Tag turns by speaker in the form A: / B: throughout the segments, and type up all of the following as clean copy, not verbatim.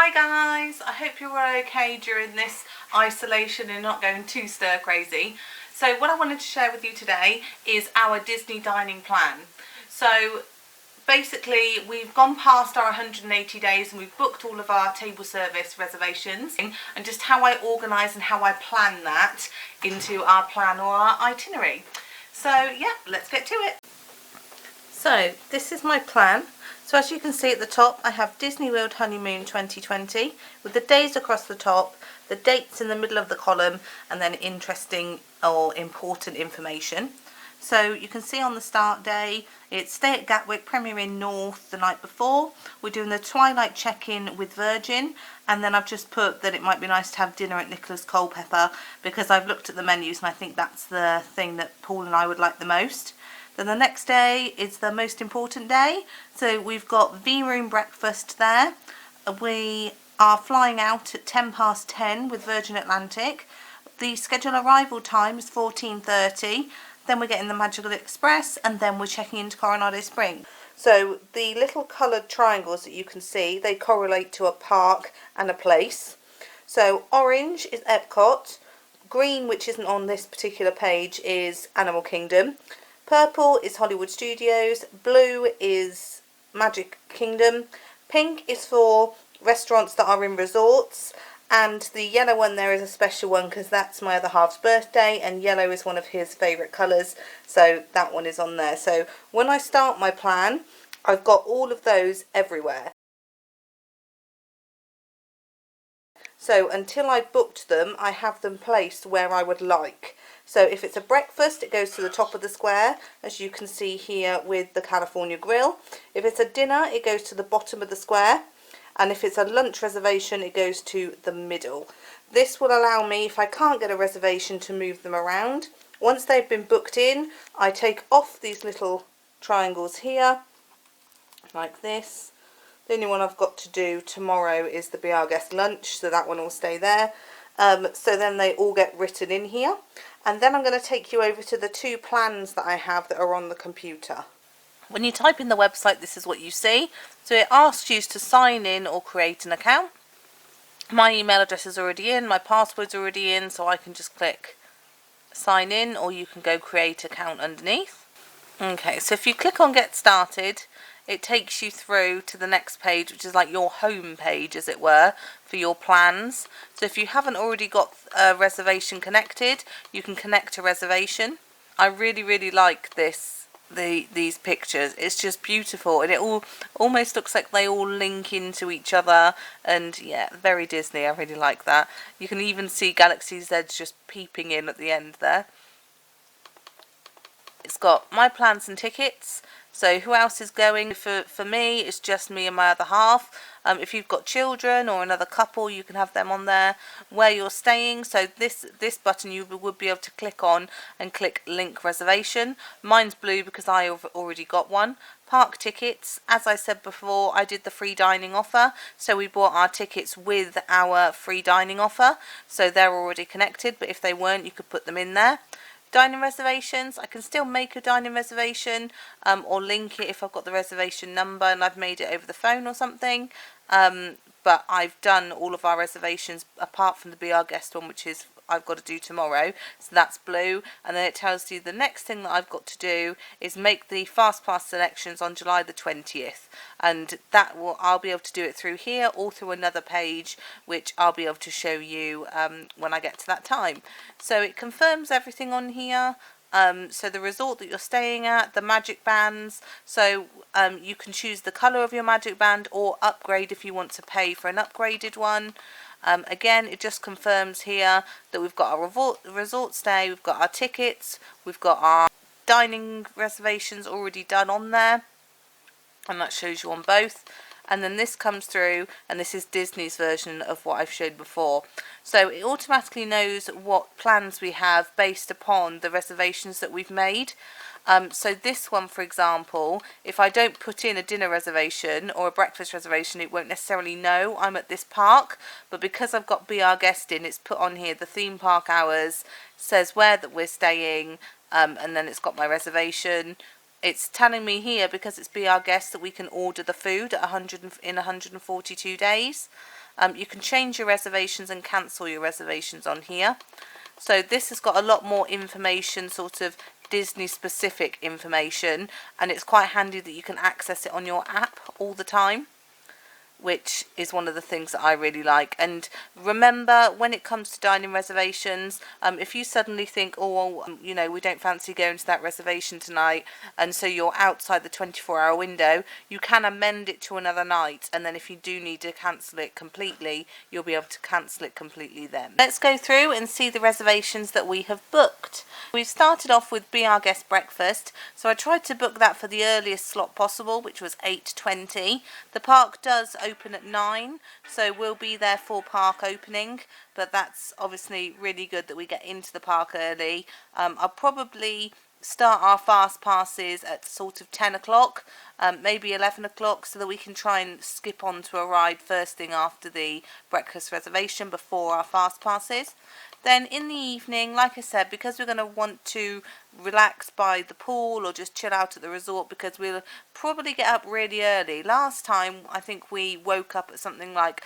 A: Hi guys, I hope you're all okay during this isolation and not going too stir crazy. So what I wanted to share with you today is our Disney dining plan. So basically we've gone past our 180 days and we've booked all of our table service reservations, and just how I organise and how I plan that into our plan or our itinerary. So yeah, let's get to it. So this is my plan. So as you can see at the top, I have Disney World Honeymoon 2020 with the days across the top, the dates in the middle of the column, and then interesting or important information. So you can see on the start day, it's stay at Gatwick, Premier Inn North the night before. We're doing the twilight check-in with Virgin, and then I've just put that it might be nice to have dinner at Nicholas Culpeper because I've looked at the menus and I think that's the thing that Paul and I would like the most. Then the next day is the most important day. So we've got V-Room breakfast there. We are flying out at 10:10 with Virgin Atlantic. The scheduled arrival time is 14:30. Then we're getting the Magical Express and then we're checking into Coronado Springs. So the little coloured triangles that you can see, they correlate to a park and a place. So orange is Epcot. Green, which isn't on this particular page, is Animal Kingdom. Purple is Hollywood Studios, blue is Magic Kingdom, pink is for restaurants that are in resorts, and the yellow one there is a special one because that's my other half's birthday and yellow is one of his favourite colours, so that one is on there. So when I start my plan, I've got all of those everywhere. So until I booked them, I have them placed where I would like. So if it's a breakfast, it goes to the top of the square, as you can see here with the California Grill. If it's a dinner, it goes to the bottom of the square. And if it's a lunch reservation, it goes to the middle. This will allow me, if I can't get a reservation, to move them around. Once they've been booked in, I take off these little triangles here, like this. The only one I've got to do tomorrow is the Be Our Guest lunch, so that one will stay there. So then they all get written in here. And then I'm going to take you over to the two plans that I have that are on the computer. When you type in the website, this is what you see. So it asks you to sign in or create an account. My email address is already in, my password's already in, so I can just click sign in, or you can go create account underneath. Okay, so if you click on get started, it takes you through to the next page, which is like your home page, as it were, for your plans. So if you haven't already got a reservation connected, you can connect a reservation. I really like these pictures. It's just beautiful, and it all almost looks like they all link into each other, and yeah, very Disney. I really like that. You can even see Galaxy's Edge just peeping in at the end there. It's got my plans and tickets. So who else is going? For me, it's just me and my other half. If you've got children or another couple, you can have them on there. Where you're staying, so this button you would be able to click on and click link reservation. Mine's blue because I have already got one. Park tickets, as I said before, I did the free dining offer, so we bought our tickets with our free dining offer, so they're already connected, but if they weren't, you could put them in there. Dining reservations, I can still make a dining reservation or link it if I've got the reservation number and I've made it over the phone or something. But I've done all of our reservations apart from the Be Our Guest one, which is I've got to do tomorrow. So that's blue, and then it tells you the next thing that I've got to do is make the fast pass selections on July the 20th, and that will I'll be able to do it through here or through another page, which I'll be able to show you when I get to that time. So it confirms everything on here. So the resort that you're staying at, the magic bands, so you can choose the colour of your magic band or upgrade if you want to pay for an upgraded one. Again, it just confirms here that we've got our resort stay, we've got our tickets, we've got our dining reservations already done on there, and that shows you on both. And then this comes through, and this is Disney's version of what I've showed before. So it automatically knows what plans we have based upon the reservations that we've made. So this one, for example, if I don't put in a dinner reservation or a breakfast reservation, it won't necessarily know I'm at this park. But because I've got Be Our Guest in, it's put on here the theme park hours, says where that we're staying, and then it's got my reservation. It's telling me here, because it's Be Our Guest, that we can order the food at in 142 days. You can change your reservations and cancel your reservations on here. So this has got a lot more information, sort of Disney specific information, and it's quite handy that you can access it on your app all the time, which is one of the things that I really like. And remember, when it comes to dining reservations, if you suddenly think, oh, well, you know, we don't fancy going to that reservation tonight, and so you're outside the 24-hour window, you can amend it to another night, and then if you do need to cancel it completely, you'll be able to cancel it completely then. Let's go through and see the reservations that we have booked. We've started off with Be Our Guest Breakfast, so I tried to book that for the earliest slot possible, which was 8:20. The park does open at 9, so we'll be there for park opening, but that's obviously really good that we get into the park early. I'll probably start our fast passes at sort of 10 o'clock, maybe 11 o'clock, so that we can try and skip on to a ride first thing after the breakfast reservation before our fast passes. Then in the evening, like I said, because we're going to want to relax by the pool or just chill out at the resort, because we'll probably get up really early. Last time I think we woke up at something like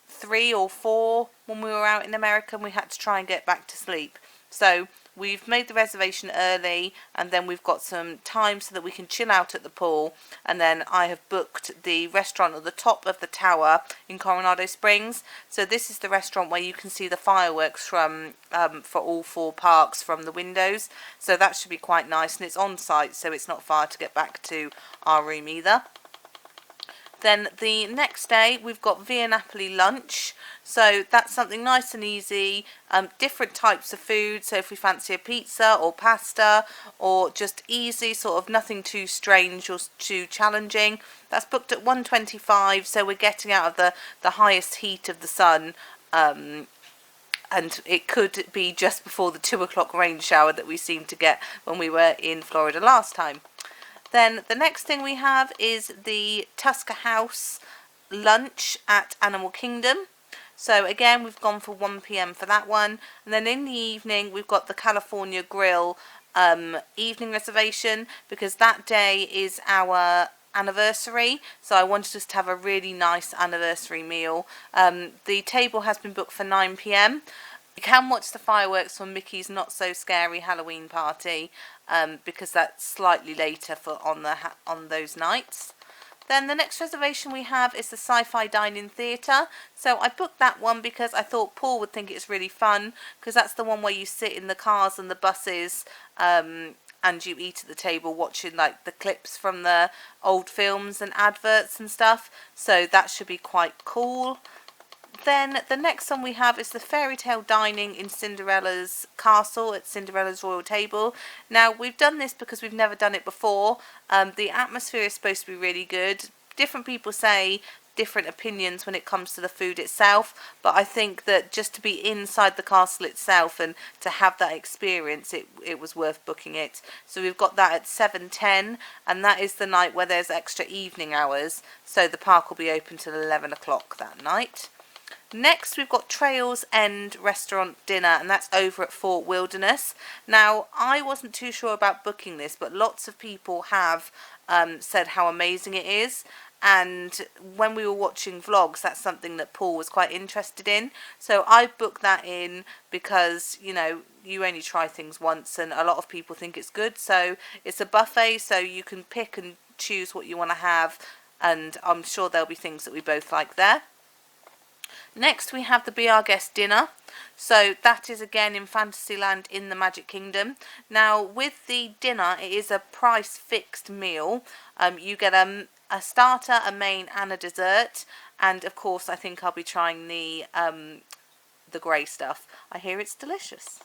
A: 3 or 4 when we were out in America, and we had to try and get back to sleep. So we've made the reservation early, and then we've got some time so that we can chill out at the pool. And then I have booked the restaurant at the top of the tower in Coronado Springs. So this is the restaurant where you can see the fireworks from for all 4 parks from the windows. So that should be quite nice, and it's on site, so it's not far to get back to our room either. Then the next day we've got Via Napoli lunch, so that's something nice and easy, different types of food. So if we fancy a pizza or pasta, or just easy, sort of nothing too strange or too challenging, that's booked at 1:25, so we're getting out of the highest heat of the sun, and it could be just before the 2 o'clock rain shower that we seemed to get when we were in Florida last time. Then the next thing we have is the Tusker House lunch at Animal Kingdom. So again, we've gone for 1 p.m. for that one. And then in the evening, we've got the California Grill evening reservation, because that day is our anniversary, so I wanted us to have a really nice anniversary meal. The table has been booked for 9 p.m. You can watch the fireworks from Mickey's Not So Scary Halloween Party, because that's slightly later for on those nights. Then the next reservation we have is the Sci-Fi Dine-In Theatre. So I booked that one because I thought Paul would think it's really fun, because that's the one where you sit in the cars and the buses, and you eat at the table watching like the clips from the old films and adverts and stuff. So that should be quite cool. Then the next one we have is the Fairy Tale Dining in Cinderella's Castle at Cinderella's Royal Table. Now, we've done this because we've never done it before. The atmosphere is supposed to be really good. Different people say different opinions when it comes to the food itself, but I think that just to be inside the castle itself and to have that experience, it was worth booking it. So we've got that at 7:10, and that is the night where there's extra evening hours, so the park will be open till 11 o'clock that night. Next, we've got Trails End Restaurant Dinner, and that's over at Fort Wilderness. Now, I wasn't too sure about booking this, but lots of people have said how amazing it is. And when we were watching vlogs, that's something that Paul was quite interested in. So I booked that in because, you know, you only try things once, and a lot of people think it's good. So it's a buffet, so you can pick and choose what you want to have, and I'm sure there'll be things that we both like there. Next, we have the Be Our Guest Dinner. So that is again in Fantasyland in the Magic Kingdom. Now, with the dinner, it is a price fixed meal. You get a starter, a main, and a dessert. And of course, I think I'll be trying the grey stuff. I hear it's delicious.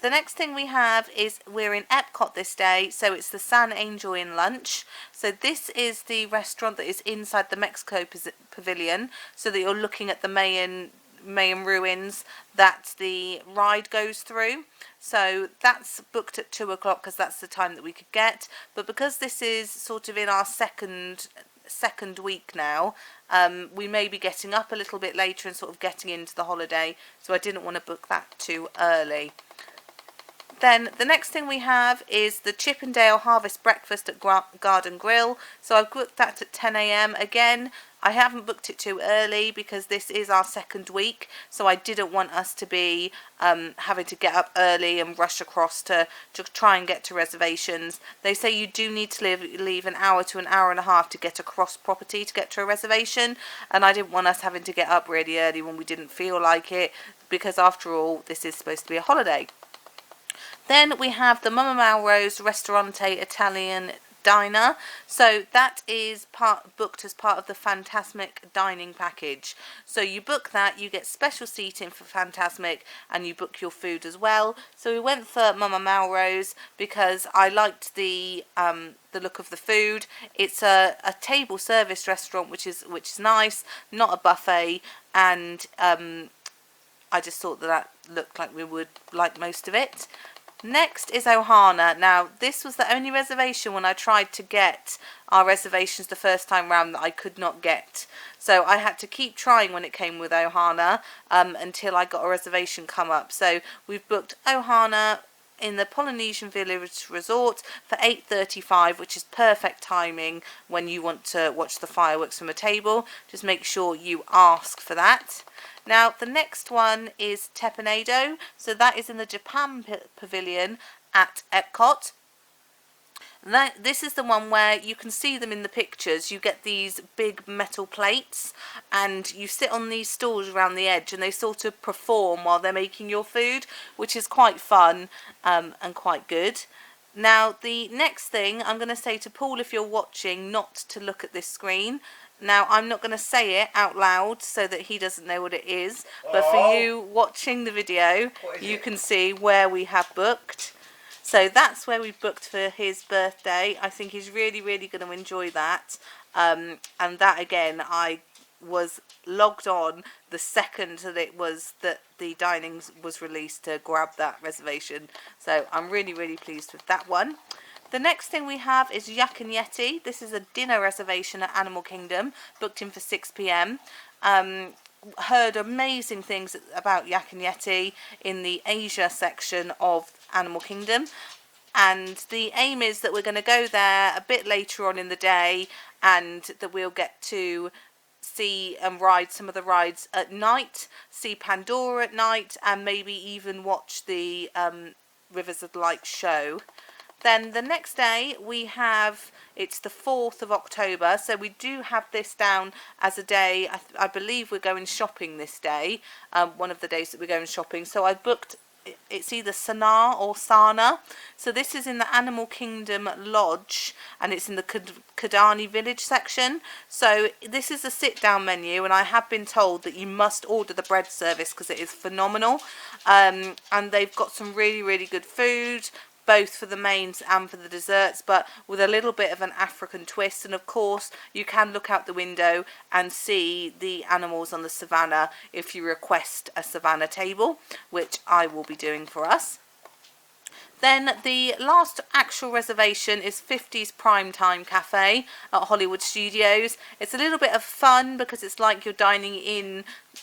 A: The next thing we have is we're in Epcot this day, so it's the San Angel Inn lunch. So this is the restaurant that is inside the Mexico Pavilion, so that you're looking at the Mayan ruins that the ride goes through. So that's booked at 2 o'clock because that's the time that we could get. But because this is sort of in our second week now, we may be getting up a little bit later and sort of getting into the holiday, so I didn't want to book that too early. Then the next thing we have is the Chippendale Harvest Breakfast at Garden Grill. So I've booked that at 10 a.m. Again, I haven't booked it too early because this is our second week, so I didn't want us to be having to get up early and rush across to try and get to reservations. They say you do need to leave an hour to an hour and a half to get across property to get to a reservation, and I didn't want us having to get up really early when we didn't feel like it, because after all, this is supposed to be a holiday. Then we have the Mama Melrose Ristorante Italian Diner. So that is booked as part of the Fantasmic dining package. So you book that, you get special seating for Fantasmic, and you book your food as well. So we went for Mama Melrose because I liked the look of the food. It's a table service restaurant, which is nice, not a buffet, and I just thought that looked like we would like most of it. Next is Ohana. Now, this was the only reservation when I tried to get our reservations the first time round that I could not get. So I had to keep trying when it came with Ohana until I got a reservation come up. So we've booked Ohana in the Polynesian Village Resort for 8:35, which is perfect timing when you want to watch the fireworks from a table. Just make sure you ask for that. Now, the next one is Tepanado. So that is in the Japan Pavilion at Epcot. This is the one where you can see them in the pictures. You get these big metal plates and you sit on these stools around the edge and they sort of perform while they're making your food, which is quite fun and quite good. Now, the next thing I'm going to say to Paul, if you're watching, not to look at this screen. Now, I'm not going to say it out loud so that he doesn't know what it is, but for you watching the video, you can see where we have booked. So that's where we booked for his birthday. I think he's really, really going to enjoy that. And that, again, I was logged on the second that the dining was released to grab that reservation. So I'm really, really pleased with that one. The next thing we have is Yak and Yeti. This is a dinner reservation at Animal Kingdom, booked in for 6 p.m. Heard amazing things about Yak and Yeti in the Asia section of Animal Kingdom. And the aim is that we're going to go there a bit later on in the day and that we'll get to see and ride some of the rides at night, see Pandora at night, and maybe even watch the Rivers of Light show. Then the next day we have, it's the 4th of October, so we do have this down as a day, I believe we're going shopping this day, one of the days that we're going shopping. So I booked, it's either Sana or Sana. So this is in the Animal Kingdom Lodge and it's in the Kidani Village section. So this is a sit down menu and I have been told that you must order the bread service because it is phenomenal. And they've got some really, really good food, both for the mains and for the desserts, but with a little bit of an African twist. And of course you can look out the window and see the animals on the savannah if you request a savannah table, which I will be doing for us. Then the last actual reservation is 50's Primetime Cafe at Hollywood Studios. It's a little bit of fun because it's like you're dining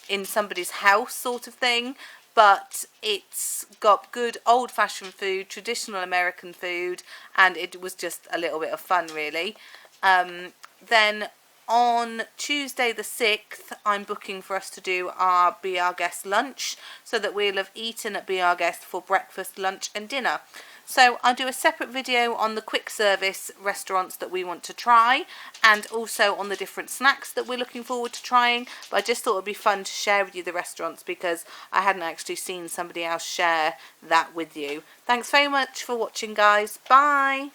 A: in somebody's house sort of thing. But it's got good old-fashioned food, traditional American food, and it was just a little bit of fun, really. Then on Tuesday the 6th, I'm booking for us to do our Be Our Guest lunch, so that we'll have eaten at Be Our Guest for breakfast, lunch and dinner. So I'll do a separate video on the quick service restaurants that we want to try and also on the different snacks that we're looking forward to trying. But I just thought it would be fun to share with you the restaurants because I hadn't actually seen somebody else share that with you. Thanks very much for watching, guys. Bye.